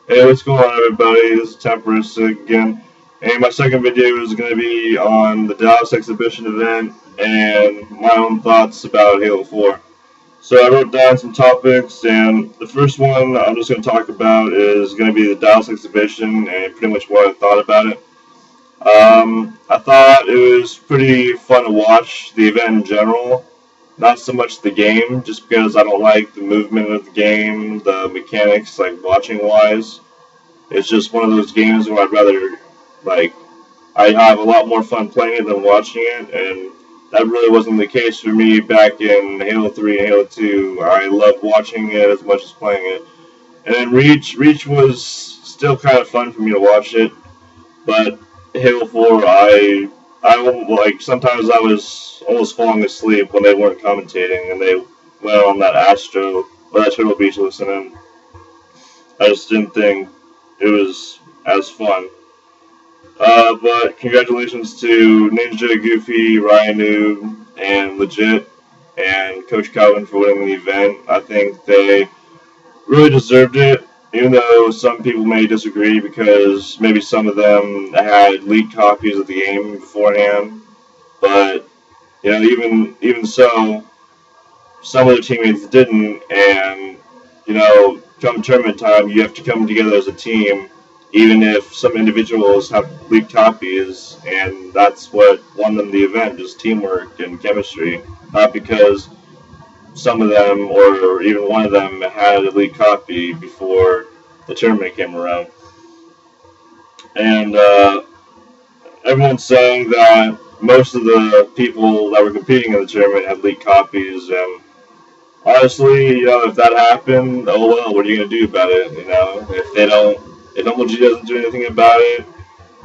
Hey, what's going on, everybody? This is Temperistic again, and my second video is going to be on the Dallas exhibition event and my own thoughts about Halo 4. So I wrote down some topics, and the first one I'm just going to talk about is going to be the Dallas exhibition and pretty much what I thought about it. I thought it was pretty fun to watch the event in general. Not so much the game, just because I don't like the movement of the game, the mechanics, like watching wise. It's just one of those games where I'd rather, like, I have a lot more fun playing it than watching it, and that really wasn't the case for me back in Halo 3 and Halo 2. I loved watching it as much as playing it. And then Reach was still kind of fun for me to watch it, but Halo 4, like, sometimes I was almost falling asleep when they weren't commentating, and they went on that Turtle Beach listening. I just didn't think it was as fun. But congratulations to Ninja, Goofy, Ryan Noob, and Legit, and Coach Calvin for winning the event. I think they really deserved it, even though some people may disagree because maybe some of them had leaked copies of the game beforehand. But you know, even so, some of their teammates didn't, and you know, come tournament time, you have to come together as a team, even if some individuals have leaked copies, and that's what won them the event, just teamwork and chemistry, not because some of them or even one of them had a leaked copy before the tournament came around. And everyone's saying that most of the people that were competing in the tournament had leaked copies, and honestly, you know, if that happened, oh well, what are you gonna do about it? You know, if MLG doesn't do anything about it,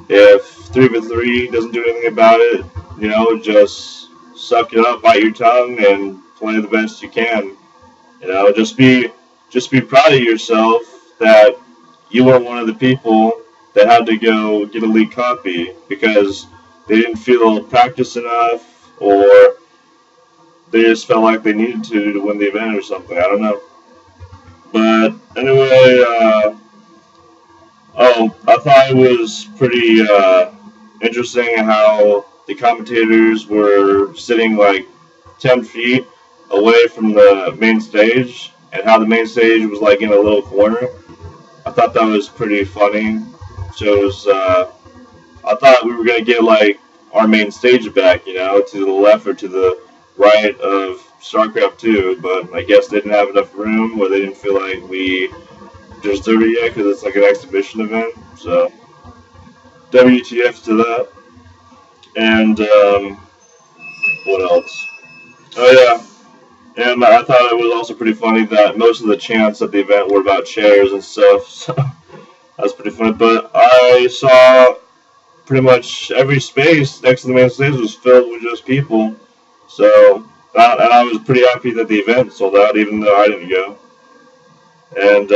if 3v3 doesn't do anything about it, you know, just suck it up, bite your tongue, and play the best you can. You know, just be proud of yourself that you were one of the people that had to go get a leaked copy because they didn't feel practiced enough, or they just felt like they needed to win the event or something. I don't know. But anyway, I thought it was pretty interesting how the commentators were sitting like 10 feet away from the main stage, and how the main stage was like in a little corner. I thought that was pretty funny. Shows, I thought we were gonna get like our main stage back, you know, to the left or to the right of StarCraft 2, but I guess they didn't have enough room, or they didn't feel like we deserved it yet because it's like an exhibition event. So WTF to that. And what else? Oh yeah, and I thought it was also pretty funny that most of the chants at the event were about chairs and stuff. So that's pretty funny. But I saw pretty much every space next to the main stage was filled with just people. So, and I was pretty happy that the event sold out, even though I didn't go. And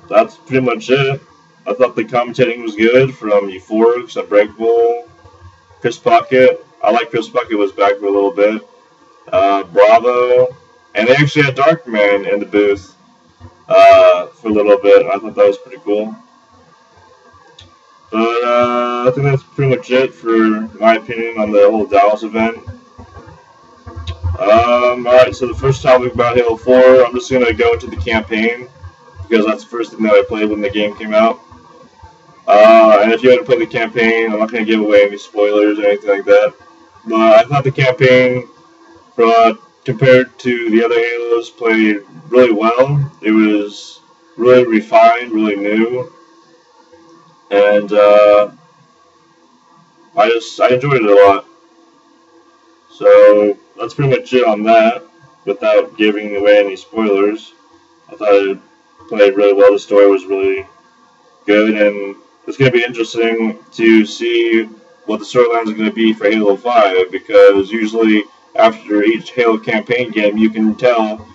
that's pretty much it. I thought the commentating was good from Euphorix, Unbreakable, Chris Puckett. I like Chris Puckett was back for a little bit. Bravo, and they actually had Darkman in the booth for a little bit. I thought that was pretty cool. But I think that's pretty much it for my opinion on the whole Dallas event. Alright, so the first topic about Halo 4, I'm just going to go into the campaign, because that's the first thing that I played when the game came out. And if you haven't played the campaign, I'm not going to give away any spoilers or anything like that. But I thought the campaign, compared to the other Halos, played really well. It was really refined, really new. And I enjoyed it a lot. So that's pretty much it on that, without giving away any spoilers. I thought it played really well. The story was really good, and it's going to be interesting to see what the storylines are going to be for Halo 5, because usually after each Halo campaign game, you can tell,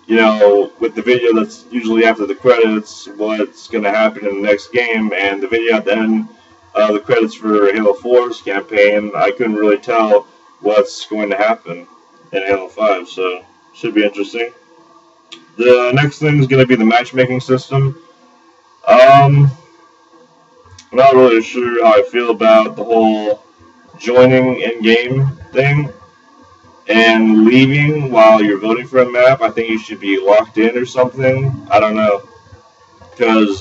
you know, with the video that's usually after the credits, what's going to happen in the next game, and the video at the end of the credits for Halo 4's campaign, I couldn't really tell what's going to happen in Halo 5, so should be interesting. The next thing is going to be the matchmaking system. I'm not really sure how I feel about the whole joining in-game thing and leaving while you're voting for a map. I think you should be locked in or something. I don't know. Because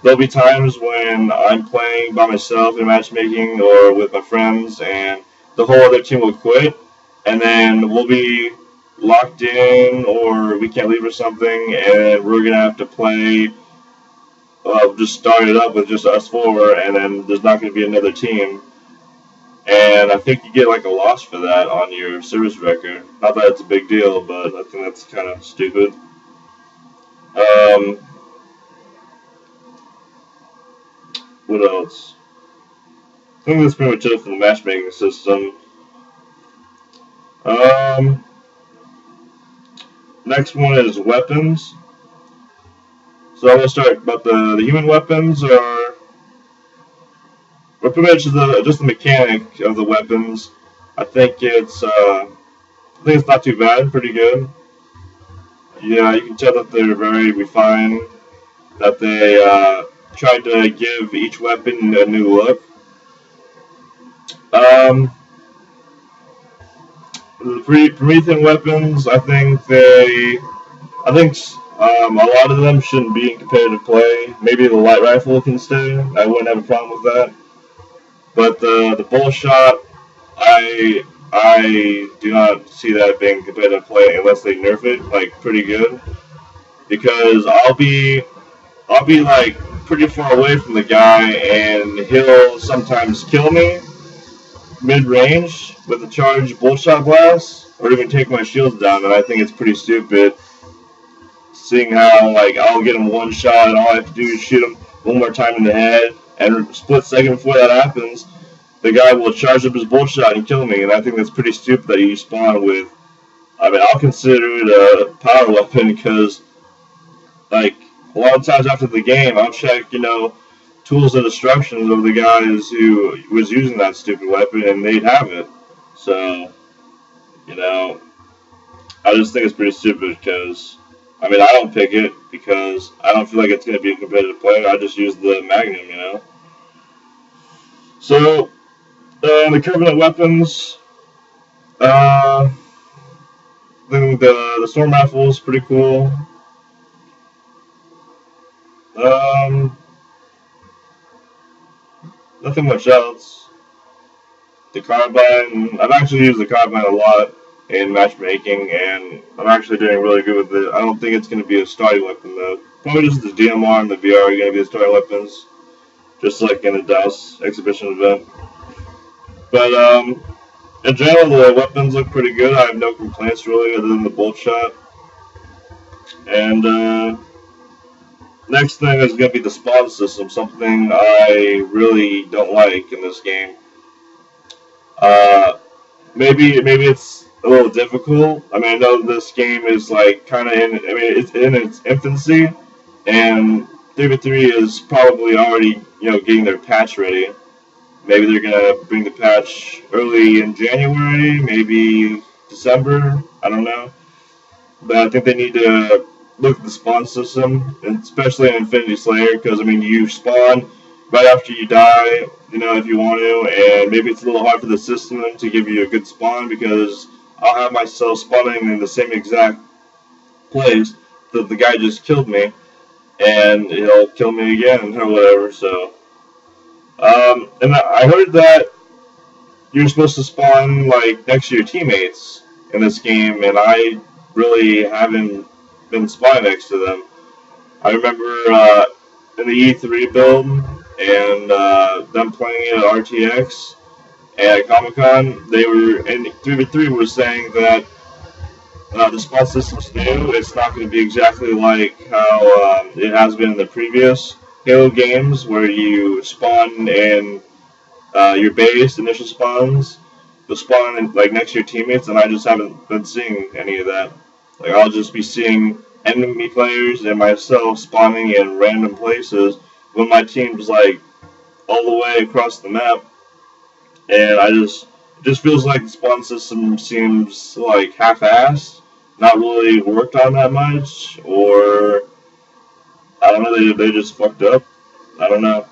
there'll be times when I'm playing by myself in matchmaking or with my friends, and the whole other team will quit, and then we'll be locked in or we can't leave or something, and we're gonna have to play. Just start it up with just us four, and then there's not gonna be another team. And I think you get like a loss for that on your service record. Not that it's a big deal, but I think that's kind of stupid. Um, what else? I think that's pretty much it for the matchmaking system. Um, Next one is weapons. So I'm gonna start about the human weapons are pretty much just the mechanic of the weapons. I think it's not too bad, pretty good. Yeah, you can tell that they're very refined. That they tried to give each weapon a new look. Um, the Promethean weapons, I think a lot of them shouldn't be in competitive play. Maybe the light rifle can stay. I wouldn't have a problem with that. But the bull shot, I do not see that being competitive play unless they nerf it like pretty good. Because I'll be like pretty far away from the guy, and he'll sometimes kill me mid range with a charged bullshot blast, or even take my shields down. And I think it's pretty stupid, seeing how like I'll get him one shot, and all I have to do is shoot him one more time in the head, and split second before that happens, the guy will charge up his bullshot and kill me. And I think that's pretty stupid that you spawn with. I mean, I'll consider it a power weapon because like a lot of times after the game, I'll check, tools and instructions of the guys who was using that stupid weapon, and they'd have it. So, you know, I just think it's pretty stupid because, I mean, I don't pick it because I don't feel like it's going to be a competitive player. I just use the Magnum. So, the Covenant weapons, I think the Storm Rifle is pretty cool. Nothing much else. The Carbine, I've actually used the Carbine a lot in matchmaking, and I'm actually doing really good with it. I don't think it's going to be a starting weapon, though. Probably just the DMR and the VR are going to be the starting weapons, just like in the DOS exhibition event. But, in general, the weapons look pretty good. I have no complaints, really, other than the bolt shot. And, next thing is going to be the spawn system, something I really don't like in this game. Maybe it's a little difficult. I mean, I know this game is like kind of it's in its infancy, and 3v3 is probably already getting their patch ready. Maybe they're gonna bring the patch early in January, maybe December. I don't know, but I think they need to look at the spawn system, especially in Infinity Slayer, because I mean you spawn right after you die, if you want to, and maybe it's a little hard for the system to give you a good spawn because I'll have myself spawning in the same exact place that the guy just killed me, and he'll kill me again or whatever. So, and I heard that you're supposed to spawn like next to your teammates in this game, and I really haven't been spawning next to them. I remember in the E3 build and them playing it at RTX and at Comic Con, they were in 3v3 were saying that the spawn system's new. It's not going to be exactly like how it has been in the previous Halo games, where you spawn in your base, initial spawns. You'll spawn in, like next to your teammates, and I just haven't been seeing any of that. Like I'll just be seeing enemy players and myself spawning in random places when my team's like all the way across the map, and it just feels like the spawn system seems like half-assed, not really worked on that much, or I don't know, they just fucked up. I don't know,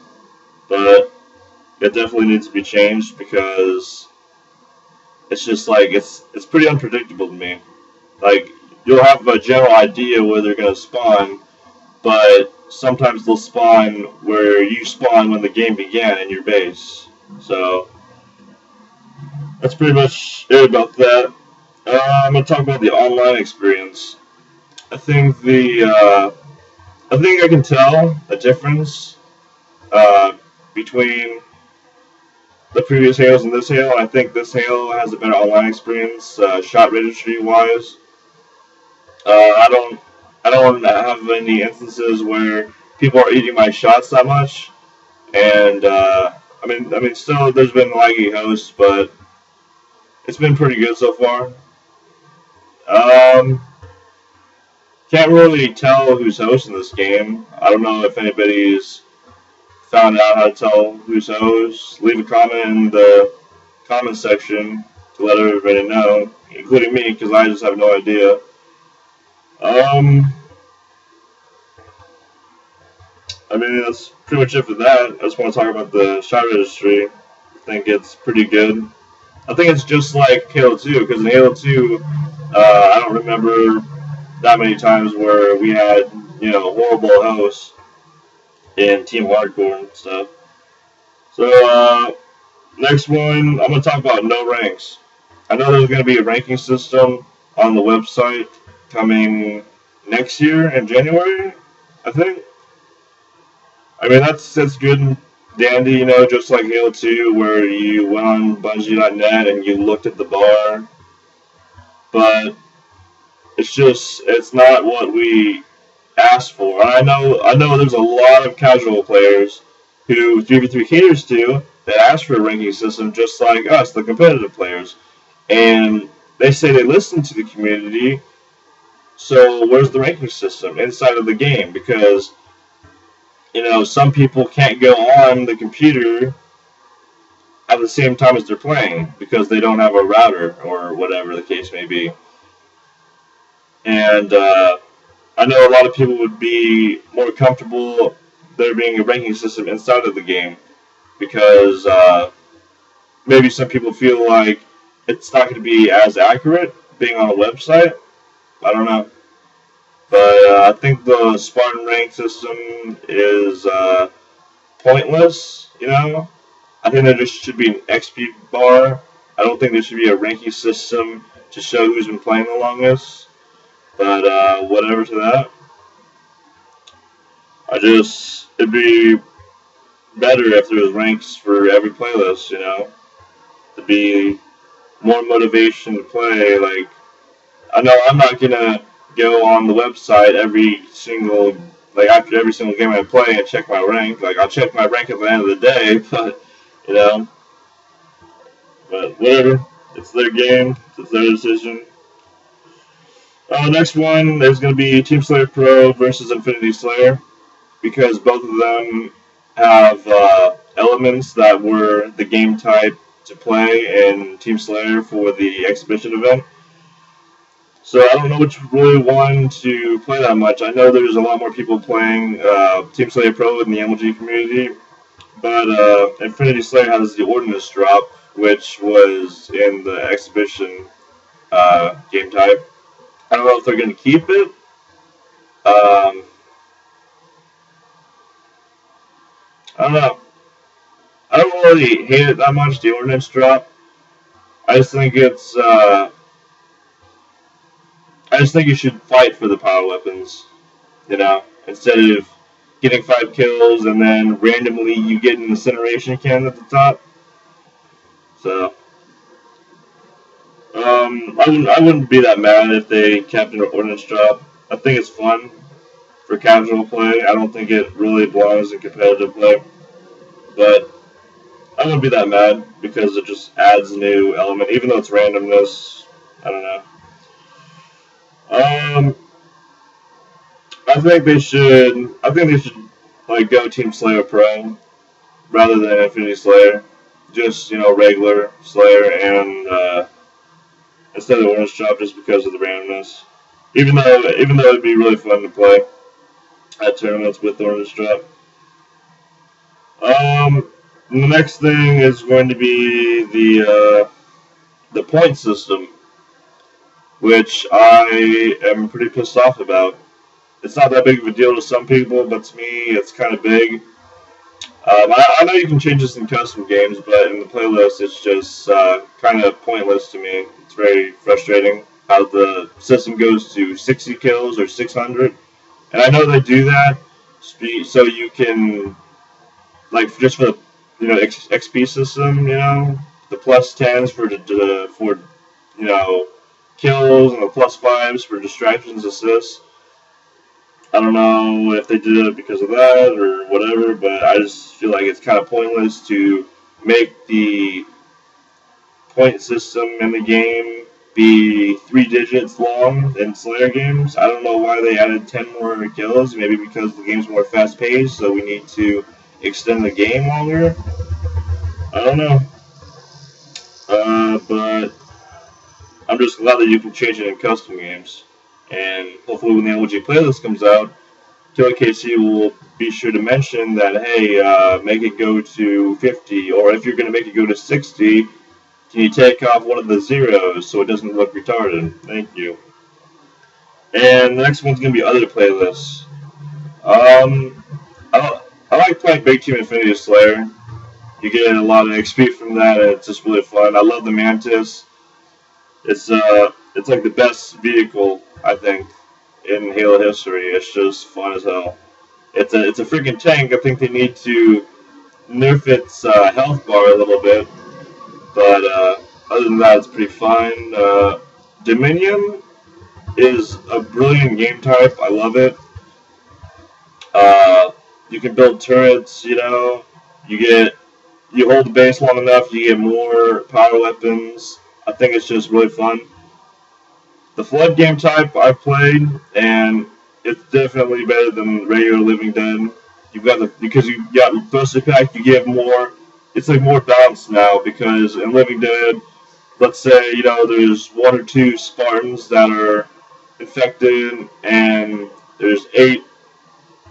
but it definitely needs to be changed because it's just like it's pretty unpredictable to me. Like you'll have a general idea where they're gonna spawn, but sometimes they'll spawn where you spawn when the game began in your base. So that's pretty much it about that. I'm gonna talk about the online experience. I think I think I can tell a difference uh, between the previous Halos and this Halo. I think this Halo has a better online experience, shot registry wise. I don't have any instances where people are eating my shots that much, and still there's been laggy hosts, but it's been pretty good so far. Um, can't really tell who's hosting this game. I don't know if anybody's found out how to tell who's host. Leave a comment in the comment section to let everybody know, including me, because I just have no idea. Um, that's pretty much it for that. I just want to talk about the shot registry. I think it's pretty good. I think it's just like Halo 2, because in Halo 2, I don't remember that many times where we had, horrible hosts in Team Hardcore and stuff. So, next one, I'm going to talk about no ranks. I know there's going to be a ranking system on the website coming next year in January, I think. That's good and dandy, just like Halo 2, where you went on Bungie.net and you looked at the bar. But it's not what we asked for. I know there's a lot of casual players who 3v3 caters to that ask for a ranking system just like us, the competitive players. And they say they listen to the community, so where's the ranking system inside of the game? Because, some people can't go on the computer at the same time as they're playing because they don't have a router or whatever the case may be. And I know a lot of people would be more comfortable there being a ranking system inside of the game because maybe some people feel like it's not going to be as accurate being on a website. I don't know. But I think the Spartan rank system is pointless, I think there just should be an XP bar. I don't think there should be a ranking system to show who's been playing the longest. But whatever to that. It'd be better if there was ranks for every playlist, to be more motivation to play. Like, I know I'm not gonna go on the website after every single game I play and check my rank. Like, I'll check my rank at the end of the day, but whatever. It's their game. It's their decision. Next one, there's going to be Team Slayer Pro versus Infinity Slayer, because both of them have elements that were the game type to play in Team Slayer for the exhibition event. So I don't know which really one to play that much. I know there's a lot more people playing Team Slayer Pro in the MLG community, but Infinity Slayer has the Ordnance Drop, which was in the exhibition game type. I don't know if they're going to keep it. I don't know. I don't really hate it that much, the Ordnance Drop. I just think you should fight for the power weapons, instead of getting 5 kills and then randomly you get an incineration cannon at the top. So, I wouldn't be that mad if they kept an Ordnance Drop. I think it's fun for casual play. I don't think it really belongs in competitive play, but I wouldn't be that mad because it just adds a new element, even though it's randomness. I don't know. I think they should. Like go Team Slayer Pro rather than Infinity Slayer. Just regular Slayer and instead of Orange Drop, just because of the randomness. Even though it'd be really fun to play at tournaments with Orange Drop. The next thing is going to be the point system, which I am pretty pissed off about. It's not that big of a deal to some people, but to me, it's kind of big. I know you can change this in custom games, but in the playlist, it's just kind of pointless to me. It's very frustrating how the system goes to 60 kills or 600, and I know they do that so you can, like, just for the XP system, the plus 10s for kills and the plus 5s for distractions, assists. I don't know if they did it because of that or whatever, but I just feel like it's kind of pointless to make the point system in the game be 3 digits long in Slayer games. I don't know why they added 10 more kills. Maybe because the game's more fast paced, so we need to extend the game longer. I don't know. But I'm just glad that you can change it in custom games. And hopefully when the LG playlist comes out, KC will be sure to mention that, hey, make it go to 50, or if you're going to make it go to 60, can you take off one of the zeros so it doesn't look retarded? Thank you. And the next one's going to be other playlists. I like playing Big Team Infinity Slayer. You get a lot of XP from that, and it's just really fun. I love the Mantis. It's like the best vehicle, I think, in Halo history. It's just fun as hell. It's a freaking tank. I think they need to nerf its health bar a little bit, but other than that, it's pretty fun. Dominion is a brilliant game type. I love it. You can build turrets. You hold the base long enough, you get more power weapons. I think it's just really fun. The Flood game type I've played, and it's definitely better than regular Living Dead. Because you got the Thruster Pack, you get more. It's like more balanced now, because in Living Dead, let's say there's 1 or 2 Spartans that are infected, and there's 8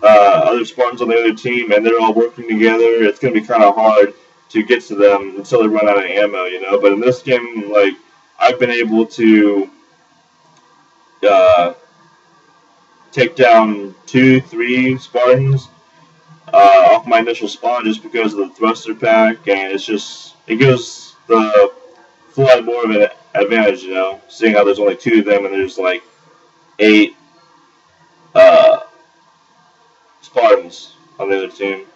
other Spartans on the other team, and they're all working together. It's gonna be kind of hard to get to them until they run out of ammo, But in this game, like, I've been able to take down 2, 3 Spartans off my initial spawn just because of the thruster pack, and it gives the Flood more of an advantage, seeing how there's only 2 of them and there's like 8 Spartans on the other team.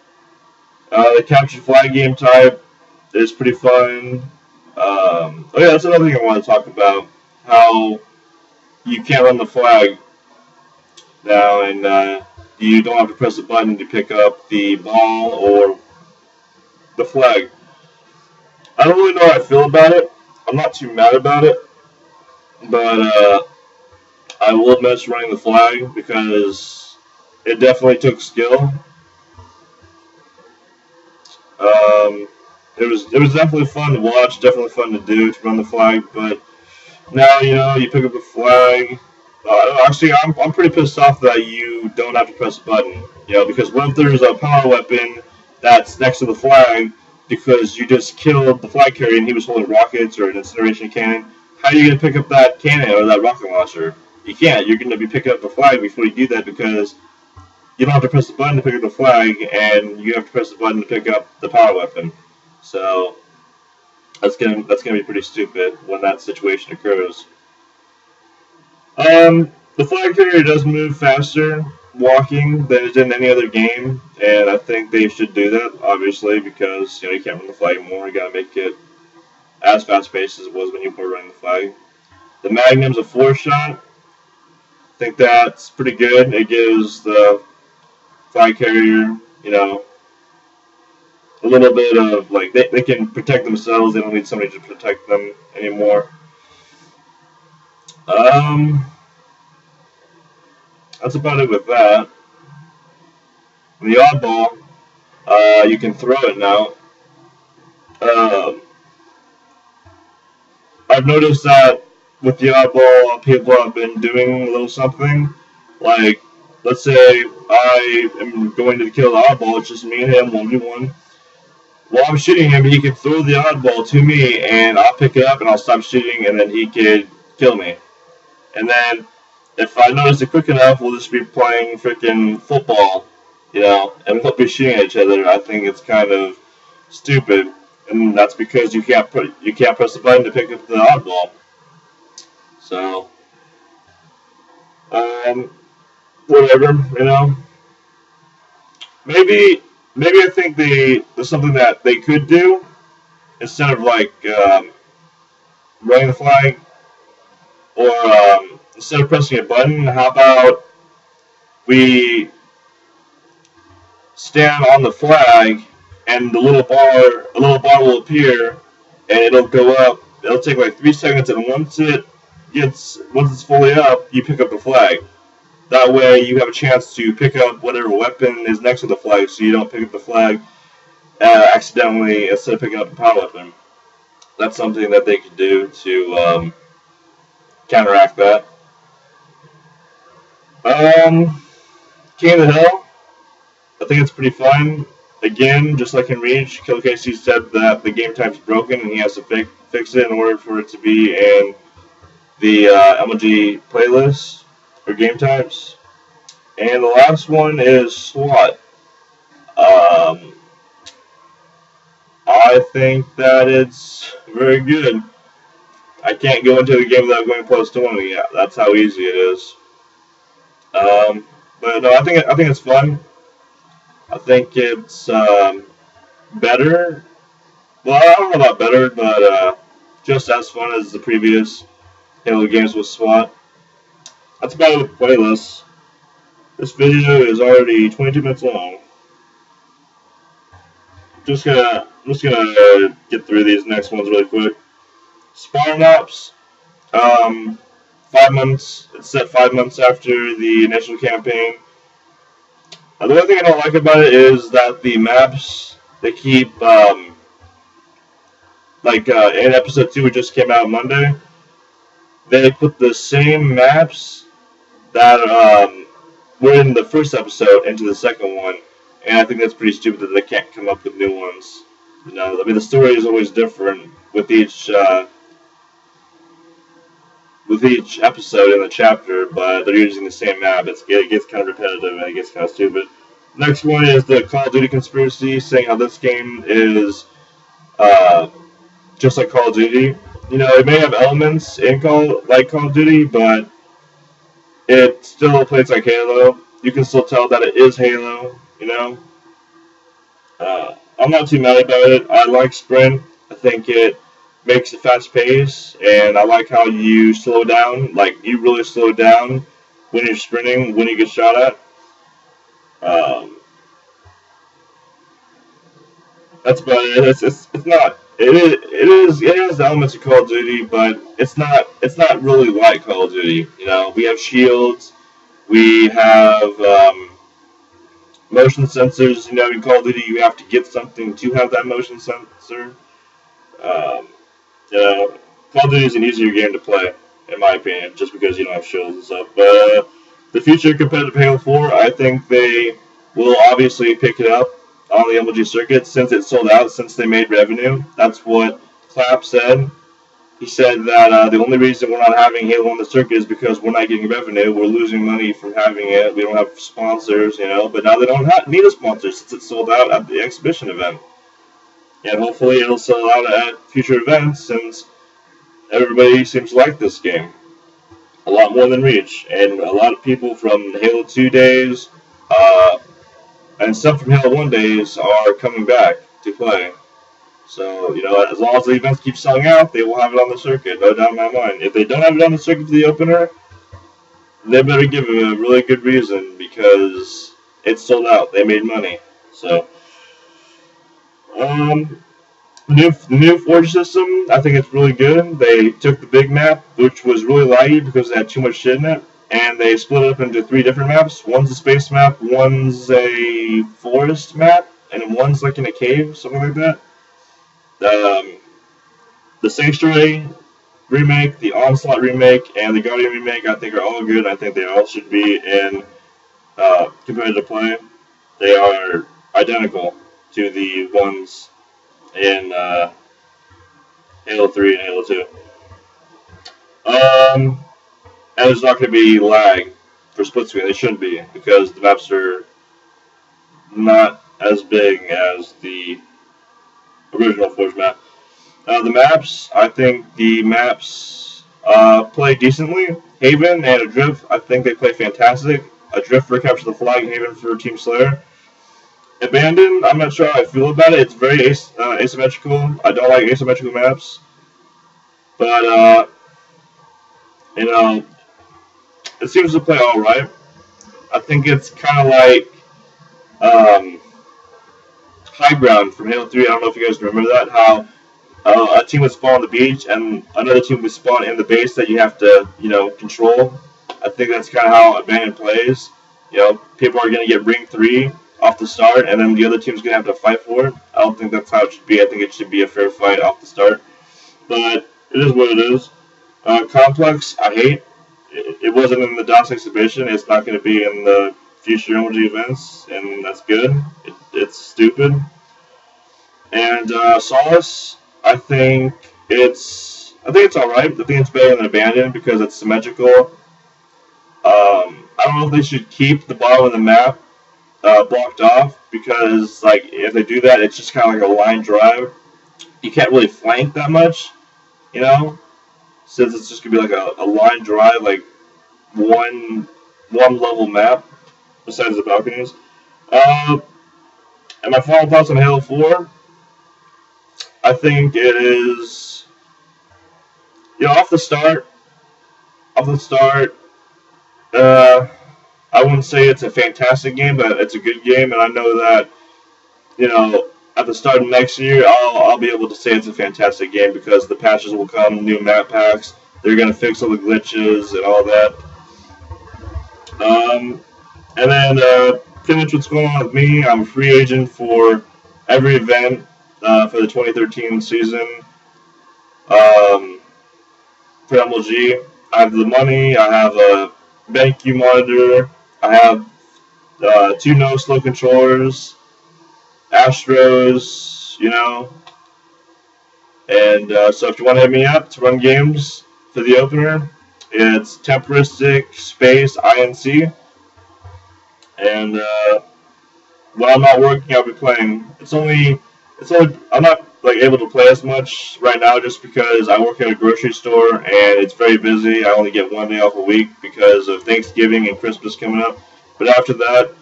The captured flag game type is pretty fun. Oh yeah, that's another thing I want to talk about. How you can't run the flag now, and you don't have to press a button to pick up the ball or the flag. I don't really know how I feel about it. I'm not too mad about it, but I will miss running the flag because it definitely took skill. It was definitely fun to watch, definitely fun to do, to run the flag, but now, you pick up the flag. Actually, I'm pretty pissed off that you don't have to press a button, because what if there's a power weapon that's next to the flag because you just killed the flag carrier and he was holding rockets or an incineration cannon? How are you going to pick up that cannon or that rocket launcher? You can't. You're going to be picking up the flag before you do that because you don't have to press the button to pick up the flag, and you have to press the button to pick up the power weapon. So that's gonna be pretty stupid when that situation occurs. The flag carrier does move faster walking than it did in any other game, and I think they should do that, obviously, because you can't run the flag anymore. You gotta make it as fast paced as it was when you were running the flag. The Magnum's a 4-shot. I think that's pretty good. It gives the flag carrier, a little bit of, like, they can protect themselves. They don't need somebody to protect them anymore. That's about it with that. The oddball, you can throw it now. I've noticed that with the oddball, people have been doing a little something. Like, let's say I am going to kill the oddball, it's just me and him, 1v1. While I'm shooting him, he can throw the oddball to me, and I'll pick it up and I'll stop shooting, and then he could kill me. And then, if I notice it quick enough, we'll just be playing freaking football, and we'll be shooting at each other. I think it's kind of stupid, and that's because you can't press the button to pick up the oddball. So, whatever, Maybe I think there's something that they could do instead of like running the flag or instead of pressing a button. How about we stand on the flag and a little bar will appear and it'll go up. It'll take like 3 seconds, and once it's fully up, you pick up the flag. That way you have a chance to pick up whatever weapon is next to the flag, so you don't pick up the flag accidentally instead of picking up a power weapon. That's something that they could do to counteract that. King of the Hill, I think it's pretty fun. Again, just like in Reach, Kill Casey said that the game type's broken and he has to fix it in order for it to be in the MLG playlist or game types. And the last one is SWAT. I think that it's very good. I can't go into the game without going plus 20. Yeah, that's how easy it is. But no, I think it's fun. I think it's better. Well, I don't know about better, but just as fun as the previous Halo games with SWAT. That's about it with the playlist. This video is already 22 minutes long. I'm just gonna get through these next ones really quick. Spartan Ops. 5 months. It's set 5 months after the initial campaign. The only thing I don't like about it is that the maps, they keep in episode 2, which just came out Monday, they put the same maps that were in the first episode into the second one, and I think that's pretty stupid that they can't come up with new ones. The story is always different with each episode in the chapter, but they're using the same map. It gets kind of repetitive and it gets kind of stupid. Next one is the Call of Duty conspiracy, saying how this game is just like Call of Duty. It may have elements in Call of Duty, but it still plays like Halo. You can still tell that it is Halo, I'm not too mad about it. I like Sprint. I think it makes a fast pace, and I like how you slow down. Like, you really slow down when you're sprinting, when you get shot at. That's about it. It's not. It has elements of Call of Duty, but it's not really like Call of Duty. We have shields, we have motion sensors. In Call of Duty, you have to get something to have that motion sensor. Call of Duty is an easier game to play, in my opinion, just because you don't have shields and stuff. But the future competitive Halo 4, I think they will obviously pick it up on the MLG circuit since it sold out, since they made revenue. That's what Clapp said. He said that the only reason we're not having Halo on the circuit is because we're not getting revenue. We're losing money from having it. We don't have sponsors, but now they don't need a sponsor since it sold out at the exhibition event. And hopefully it'll sell out at future events since everybody seems to like this game a lot more than Reach. And a lot of people from Halo 2 days, and some from Halo 1 days are coming back to play. So, as long as the events keep selling out, they will have it on the circuit, no doubt in my mind. If they don't have it on the circuit for the opener, they better give it a really good reason, because it's sold out. They made money. So, the new Forge system, I think it's really good. They took the big map, which was really laggy because it had too much shit in it, and they split it up into 3 different maps. One's a space map, one's a forest map, and one's like in a cave, something like that. The Sanctuary remake, the Onslaught remake, and the Guardian remake, I think are all good. I think they all should be in competitive play. They are identical to the ones in Halo 3 and Halo 2. And there's not going to be lag for split screen. They shouldn't be, because the maps are not as big as the original Forge map. The maps, I think the maps play decently. Haven and Adrift, I think they play fantastic. Adrift for Capture the Flag, Haven for Team Slayer. Abandoned, I'm not sure how I feel about it. It's very asymmetrical. I don't like asymmetrical maps. But, you know, it seems to play alright. I think it's kind of like High Ground from Halo 3. I don't know if you guys remember that. How a team would spawn on the beach and another team would spawn in the base that you have to, control. I think that's kind of how Abandoned plays. People are going to get Ring 3 off the start, and then the other team's going to have to fight for it. I don't think that's how it should be. I think it should be a fair fight off the start. But it is what it is. Complex, I hate. It wasn't in the DOS exhibition. It's not going to be in the future emoji events, and that's good. It's stupid. And Solace, I think it's alright. I think it's better than Abandoned because it's symmetrical. I don't know if they should keep the bottom of the map blocked off, because if they do that, it's just kind of like a line drive. You can't really flank that much, since it's just gonna be like a line drive, like one level map besides the balconies. And my final thoughts on Halo 4. I think it is, off the start, I wouldn't say it's a fantastic game, but it's a good game, and I know that, at the start of next year, I'll be able to say it's a fantastic game because the patches will come, new map packs, they're going to fix all the glitches and all that. And then, finish what's going on with me. I'm a free agent for every event for the 2013 season for MLG. I have the money, I have a BenQ monitor, I have 2 no-slow controllers, Astros, and so if you want to hit me up to run games for the opener, it's Temperistic space INC, and when I'm not working, I'll be playing. I'm not able to play as much right now just because I work at a grocery store and it's very busy. I only get 1 day off a week because of Thanksgiving and Christmas coming up. But after that,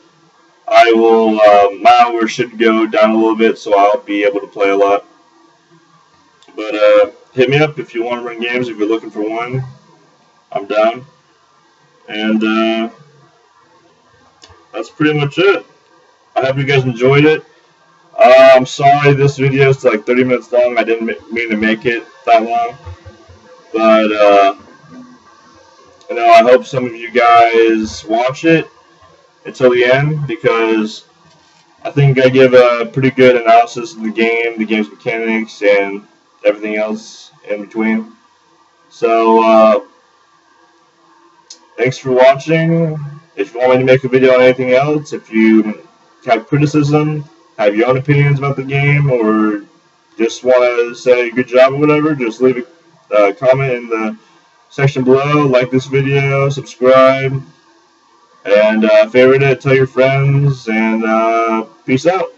I will, my hours should go down a little bit, so I'll be able to play a lot. But hit me up if you want to run games. If you're looking for one, I'm down. And that's pretty much it. I hope you guys enjoyed it. I'm sorry this video is like 30 minutes long. I didn't mean to make it that long. But, I hope some of you guys watch it until the end, because I think I give a pretty good analysis of the game's mechanics, and everything else in between. So, thanks for watching. If you want me to make a video on anything else, if you have criticism, have your own opinions about the game, or just want to say good job or whatever, just leave a comment in the section below. Like this video, subscribe, and favorite it, tell your friends, and peace out.